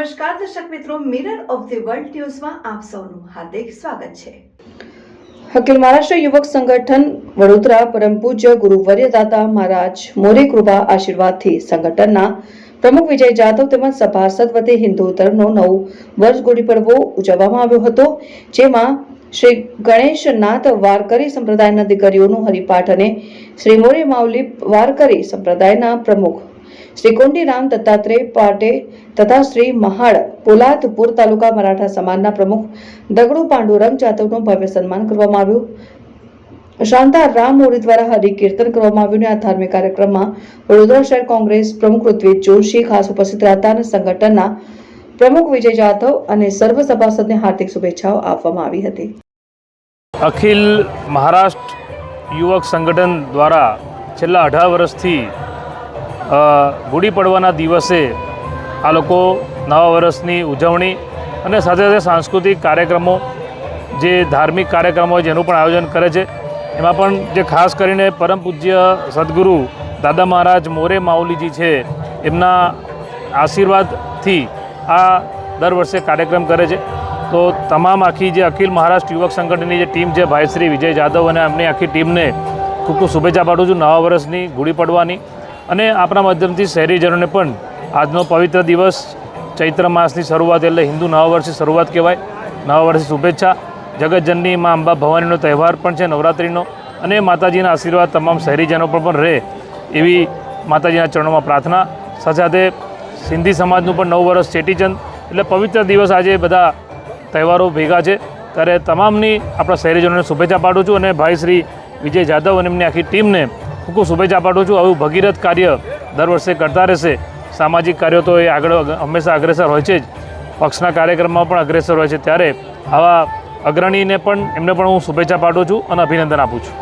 નમસ્કાર દર્શક મિત્રો, મિરર ઓફ ધ વર્લ્ડ ન્યૂઝમાં આપ સૌનું હાર્દિક સ્વાગત છે। અખિલ મહારાષ્ટ્ર યુવક સંગઠન વડોદરા પરમ પૂજ્ય ગુરુવર્ય દાતા મહારાજ મોરે કૃપા આશીર્વાદથી સંગઠનના પ્રમુખ વિજય જાદવ તેમજ સભાસદ વતી હિન્દુ ધર્મનો 9 વર્ષ ગુડી પડવો ઉજવવામાં આવ્યો હતો, જેમાં શ્રી ગણેશનાથ વારકરી સંપ્રદાયના દીકરીઓનું હરિપાઠ અને શ્રી મોરે માઉલી વારકરી સંપ્રદાયના પ્રમુખ શ્રી કોંડીરામ દત્તાત્રેય પાટે તથા શ્રી મહાડ પોલાદપુર તાલુકા મરાઠા સમાજના પ્રમુખ દગડુ પાંડુરંગ જાદવનું ભવ્ય સન્માન કરવામાં આવ્યું। શાંતા રામ મોરી દ્વારા હરિકીર્તન કરવામાં આવ્યું અને આ ધાર્મિક કાર્યક્રમમાં વડોદરા શહેર કોંગ્રેસ પ્રમુખ ઋત્વિજ જોશી ખાસ ઉપસ્થિત રહ્યા અને સંગઠનના પ્રમુખ વિજય જાદવ અને સર્વ સભાસદને હાર્દિક શુભેચ્છાઓ આપવામાં આવી હતી। અખિલ મહારાષ્ટ્ર યુવક સંગઠન દ્વારા છેલ્લા 18 વર્ષથી ગુડી પડવાના દિવસે આ લોકો નવા વર્ષની ઉજવણી અને સાથે સાથે સાંસ્કૃતિક કાર્યક્રમો, જે ધાર્મિક કાર્યક્રમો જેનું પણ આયોજન કરે છે। એમાં પણ જે ખાસ કરીને પરમ પૂજ્ય સદગુરુ દાદા મહારાજ મોરે માઉલીજી છે, એમના આશીર્વાદથી આ દર વર્ષે કાર્યક્રમ કરે છે। તો તમામ આખી જે અખિલ મહારાષ્ટ્ર યુવક સંગઠનની જે ટીમ છે, ભાઈ શ્રી વિજય જાદવ અને એમની આખી ટીમને ખૂબ ખૂબ શુભેચ્છા પાઠવું છું નવા વર્ષની, ગુડી પડવાની। અને આપણા માધ્યમથી શહેરીજનોને પણ આજનો પવિત્ર દિવસ, ચૈત્ર માસની શરૂઆત એટલે હિન્દુ નવા વર્ષની શરૂઆત કહેવાય, નવા વર્ષની શુભેચ્છા। જગતજનની મા અંબા ભવાનીનો તહેવાર પણ છે નવરાત્રિનો, અને માતાજીના આશીર્વાદ તમામ શહેરીજનો પર પણ રહે એવી માતાજીના ચરણોમાં પ્રાર્થના। સાથે સાથે સિંધી સમાજનું પણ 9 વર્ષ ચેટીચંદ એટલે પવિત્ર દિવસ, આજે બધા તહેવારો ભેગા છે, ત્યારે તમામની આપણા શહેરીજનોને શુભેચ્છા પાઠવું છું અને ભાઈ શ્રી વિજય જાદવ અને એમની આખી ટીમને ખૂબ ખૂબ શુભેચ્છા પાઠવું છું। આવું ભગીરથ કાર્ય દર વર્ષે કરતા રહેશે। સામાજિક કાર્યો તો એ આગળ હંમેશા અગ્રેસર હોય છે જ, પક્ષના કાર્યક્રમમાં પણ અગ્રેસર હોય છે, ત્યારે આવા અગ્રણીને પણ એમને પણ હું શુભેચ્છા પાઠવું છું અને અભિનંદન આપું છું।